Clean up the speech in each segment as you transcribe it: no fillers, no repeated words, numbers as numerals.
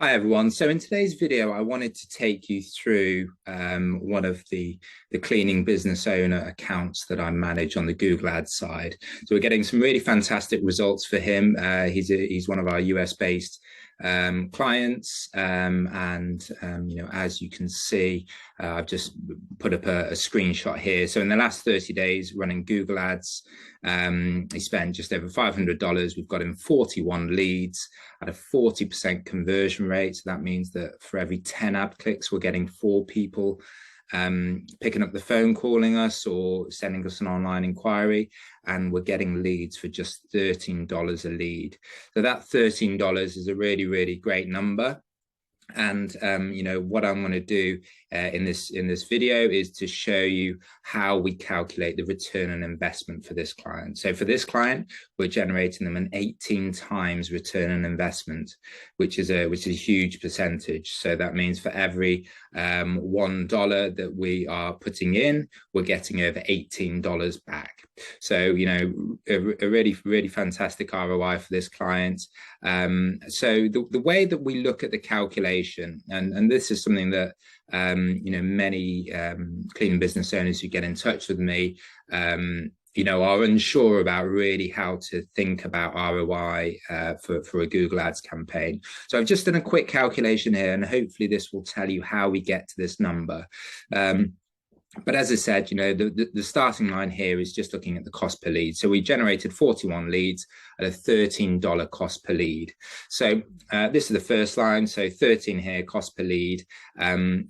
Hi everyone. So in today's video, I wanted to take you through one of the cleaning business owner accounts that I manage on the Google Ads side. So we're getting some really fantastic results for him. He's one of our US-based clients, as you can see, I've just put up a screenshot here. So in the last 30 days running Google Ads, he spent just over $500. We've got him 41 leads at a 40% conversion rate. So that means that for every 10 ad clicks, we're getting 4 people picking up the phone, calling us, or sending us an online inquiry, and we're getting leads for just $13 a lead. So that $13 is a really, really great number. And what I'm going to do in this video is to show you how we calculate the return on investment for this client. So for this client, we're generating them an 18 times return on investment, which is a huge percentage. So that means for every $1 that we are putting in, we're getting over $18 back. So a really, really fantastic ROI for this client. So the way that we look at the calculation, and this is something that many cleaning business owners who get in touch with me are unsure about really how to think about ROI for a Google Ads campaign. So I've just done a quick calculation here, and hopefully this will tell you how we get to this number. But as I said, the starting line here is just looking at the cost per lead. So we generated 41 leads at a $13 cost per lead. So this is the first line. So 13 here, cost per lead.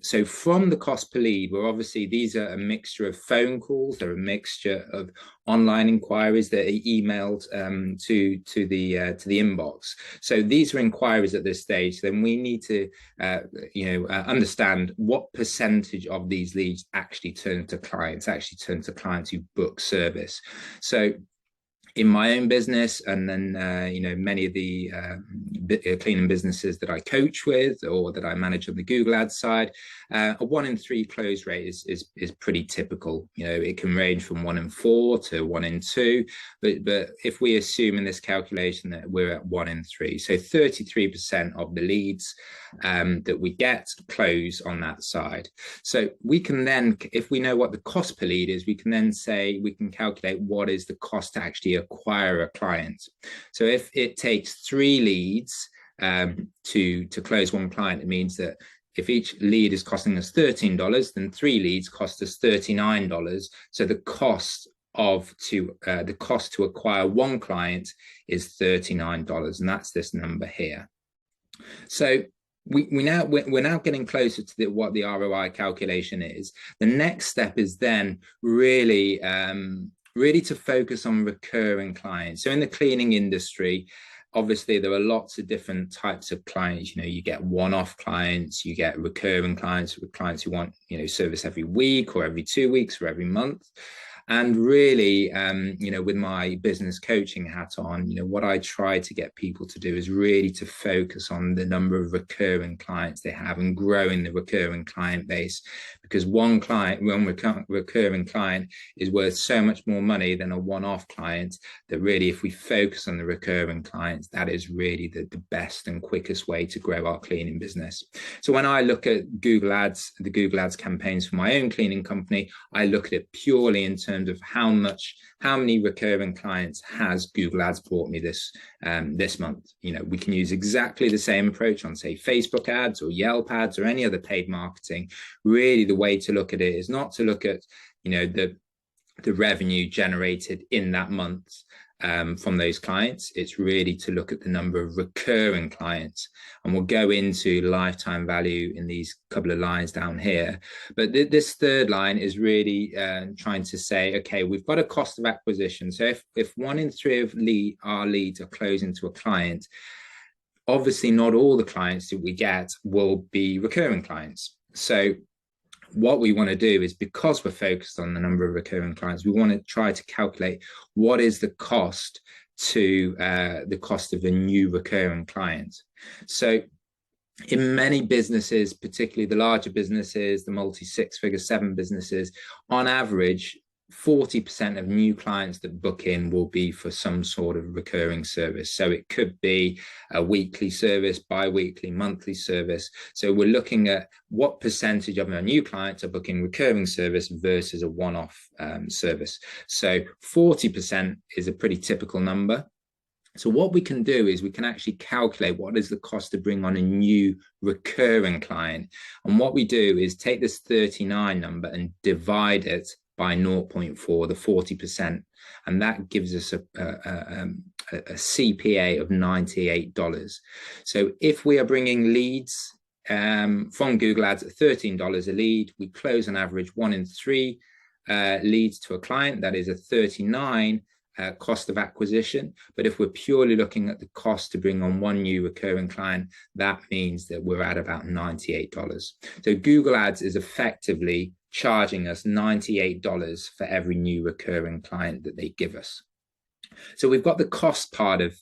So from the cost per lead, obviously these are a mixture of phone calls. They're a mixture of online inquiries that are emailed to the inbox. So these are inquiries at this stage. Then we need to understand what percentage of these leads actually turn to clients who book service. So in my own business, and then many of the cleaning businesses that I coach with or that I manage on the Google Ads side, a 1 in 3 close rate is pretty typical. It can range from 1 in 4 to 1 in 2, but if we assume in this calculation that we're at 1 in 3, so 33% of the leads that we get close on that side. So we can then, if we know what the cost per lead is, we can calculate what is the cost to actually acquire a client. So if it takes 3 leads to close one client, it means that if each lead is costing us $13, then 3 leads cost us $39. So the cost to acquire one client is $39, and that's this number here. So we're now getting closer to what the ROI calculation is. The next step is then really to focus on recurring clients. So in the cleaning industry, obviously there are lots of different types of clients. You get one-off clients, you get recurring clients with clients who want service every week or every 2 weeks or every month. And really, with my business coaching hat on, what I try to get people to do is really to focus on the number of recurring clients they have and growing the recurring client base, because one recurring client is worth so much more money than a one-off client, that really, if we focus on the recurring clients, that is really the best and quickest way to grow our cleaning business. So when I look at the Google Ads campaigns for my own cleaning company, I look at it purely in terms of how many recurring clients has Google Ads brought me this month. We can use exactly the same approach on, say, Facebook ads or Yelp ads or any other paid marketing. Really, the way to look at it is not to look at the revenue generated in that month from those clients. It's really to look at the number of recurring clients, and we'll go into lifetime value in these couple of lines down here. But this third line is really trying to say, okay, we've got a cost of acquisition. So if 1 in 3 of our leads are closing to a client, obviously not all the clients that we get will be recurring clients. So what we want to do is, because we're focused on the number of recurring clients, we want to try to calculate what is the cost of a new recurring client. So in many businesses, particularly the larger businesses, the multi 6-figure, 7 businesses, on average, 40% of new clients that book in will be for some sort of recurring service. So it could be a weekly service, bi-weekly, monthly service. So we're looking at what percentage of our new clients are booking recurring service versus a one-off service. So 40% is a pretty typical number. So what we can do is we can actually calculate what is the cost to bring on a new recurring client. And what we do is take this 39 number and divide it by 0.4, the 40%. And that gives us a CPA of $98. So if we are bringing leads from Google Ads at $13 a lead, we close on average 1 in 3 leads to a client. That is a 39 cost of acquisition. But if we're purely looking at the cost to bring on one new recurring client, that means that we're at about $98. So Google Ads is effectively charging us $98 for every new recurring client that they give us. So we've got the cost part of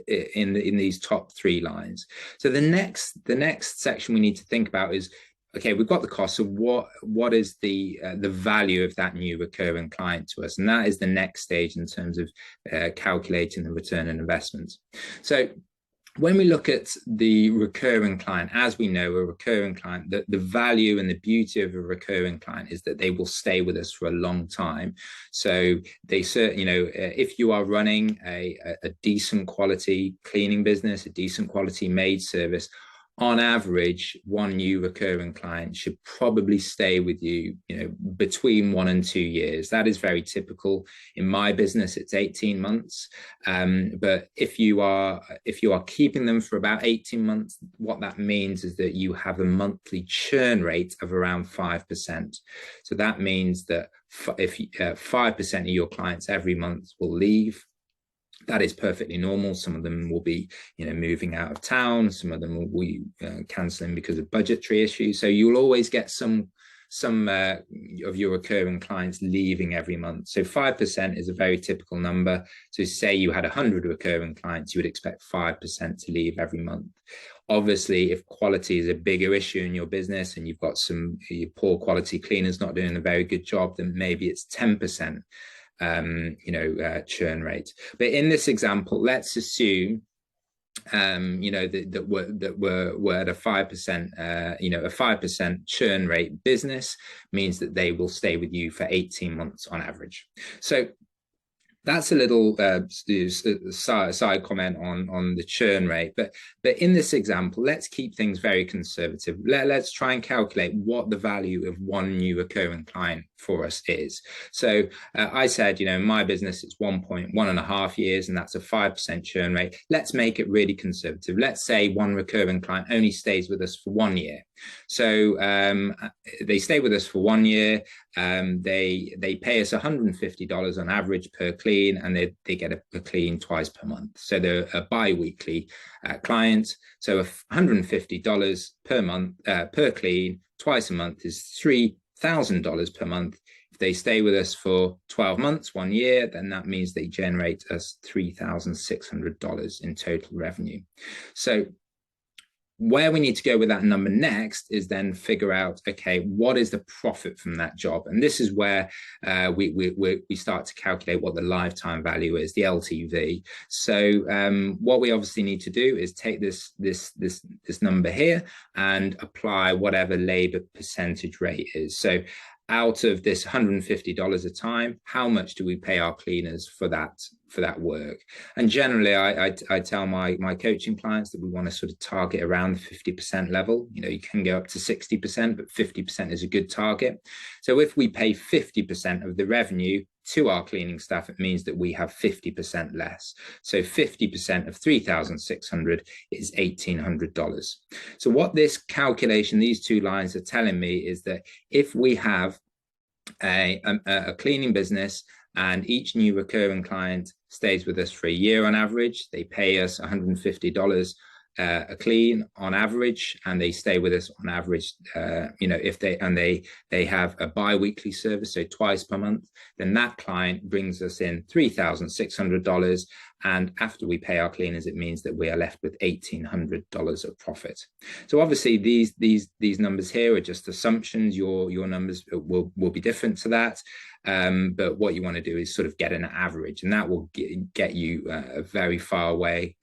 in these top 3 lines. So the next section we need to think about is, okay, we've got the cost. So what is the value of that new recurring client to us? And that is the next stage in terms of calculating the return on investment. So when we look at the recurring client, as we know, a recurring client, the value and the beauty of a recurring client is that they will stay with us for a long time. So they certainly, if you are running a decent quality cleaning business, a decent quality maid service, on average, one new recurring client should probably stay with you, between 1 and 2 years. That is very typical. In my business, it's 18 months. But if you are keeping them for about 18 months, what that means is that you have a monthly churn rate of around 5%. So that means that if 5% of your clients every month will leave, that is perfectly normal. Some of them will be, moving out of town. Some of them will be cancelling because of budgetary issues. So you'll always get some of your recurring clients leaving every month. So 5% is a very typical number. So say you had 100 recurring clients, you would expect 5% to leave every month. Obviously, if quality is a bigger issue in your business and you've got some poor quality cleaners not doing a very good job, then maybe it's 10%. Churn rate. But in this example, let's assume that we're at a 5%, a 5% churn rate business means that they will stay with you for 18 months on average. So that's a little side comment on the churn rate. But in this example, let's keep things very conservative. Let's try and calculate what the value of one new recurring client for us is. So I said, in my business, it's 1.5 years, and that's a 5% churn rate. Let's make it really conservative. Let's say one recurring client only stays with us for 1 year. So they stay with us for 1 year. They pay us $150 on average per clean, and they get a clean twice per month. So they're a bi-weekly client. So $150 per month per clean twice a month is $3,000 per month. If they stay with us for 12 months, 1 year, then that means they generate us $3,600 in total revenue. So where we need to go with that number next is then figure out, okay, what is the profit from that job? And this is where we start to calculate what the lifetime value is, the LTV. So what we obviously need to do is take this number here and apply whatever labor percentage rate is. So out of this $150 a time, how much do we pay our cleaners for that work? And generally, I tell my coaching clients that we want to sort of target around the 50% level. You can go up to 60%, but 50% is a good target. So if we pay 50% of the revenue to our cleaning staff, it means that we have 50% less. So 50% of $3,600 is $1,800. So what this calculation, these two lines are telling me is that if we have a cleaning business and each new recurring client stays with us for a year on average, they pay us $150 a clean on average, and they stay with us on average, if they have a bi-weekly service, so twice per month, then that client brings us in $3,600, And after we pay our cleaners, it means that we are left with $1,800 of profit. So obviously these numbers here are just assumptions. Your numbers will be different to that. But what you want to do is sort of get an average, and that will get you very far away,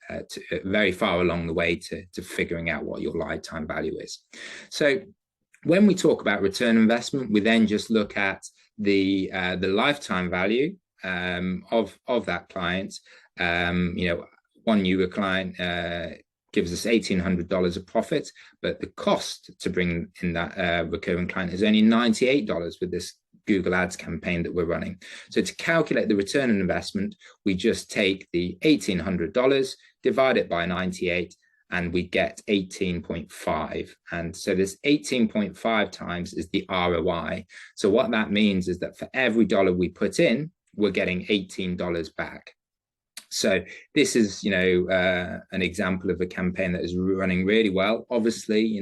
very far along the way to figuring out what your lifetime value is. So when we talk about return on investment, we then just look at the lifetime value of that client. One newer client gives us $1,800 of profit, but the cost to bring in that recurring client is only $98 with this Google Ads campaign that we're running. So to calculate the return on investment, we just take the $1,800, divide it by 98, and we get 18.5. And so this 18.5 times is the ROI. So what that means is that for every dollar we put in, we're getting $18 back. So this is, an example of a campaign that is running really well. Obviously,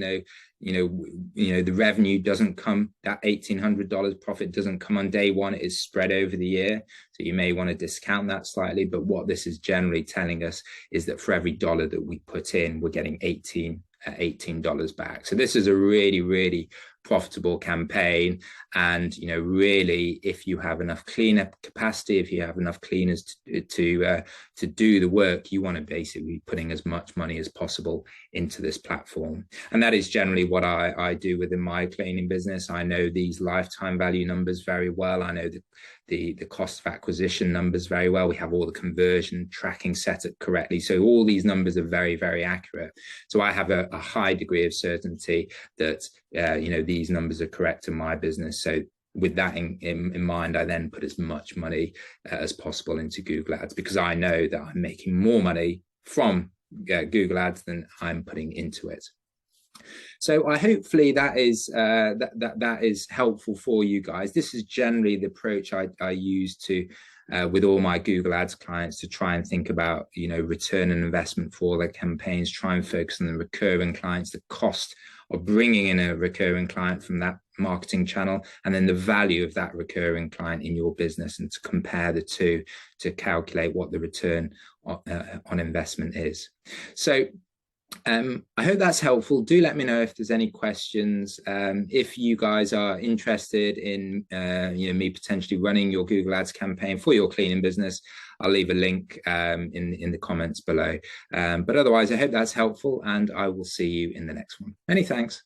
the revenue doesn't come, that $1,800 profit doesn't come on day one. It is spread over the year. So you may want to discount that slightly. But what this is generally telling us is that for every dollar that we put in, we're getting $18 back. So this is a really, really profitable campaign. And really, if you have enough cleaner capacity, if you have enough cleaners to do the work, you want to basically be putting as much money as possible into this platform. And that is generally what I do within my cleaning business. I know these lifetime value numbers very well. I know the cost of acquisition numbers very well. We have all the conversion tracking set up correctly. So all these numbers are very, very accurate. So I have a high degree of certainty that, these numbers are correct in my business. So with that in mind, I then put as much money as possible into Google Ads, because I know that I'm making more money from Google Ads than I'm putting into it. So hopefully that is that is helpful for you guys. This is generally the approach I use to with all my Google Ads clients, to try and think about return on investment for their campaigns. Try and focus on the recurring clients, the cost of bringing in a recurring client from that marketing channel, and then the value of that recurring client in your business, and to compare the two to calculate what the return on investment is. So I hope that's helpful. Do let me know if there's any questions. If you guys are interested in me potentially running your Google Ads campaign for your cleaning business, I'll leave a link in the comments below. But otherwise, I hope that's helpful, and I will see you in the next one. Many thanks.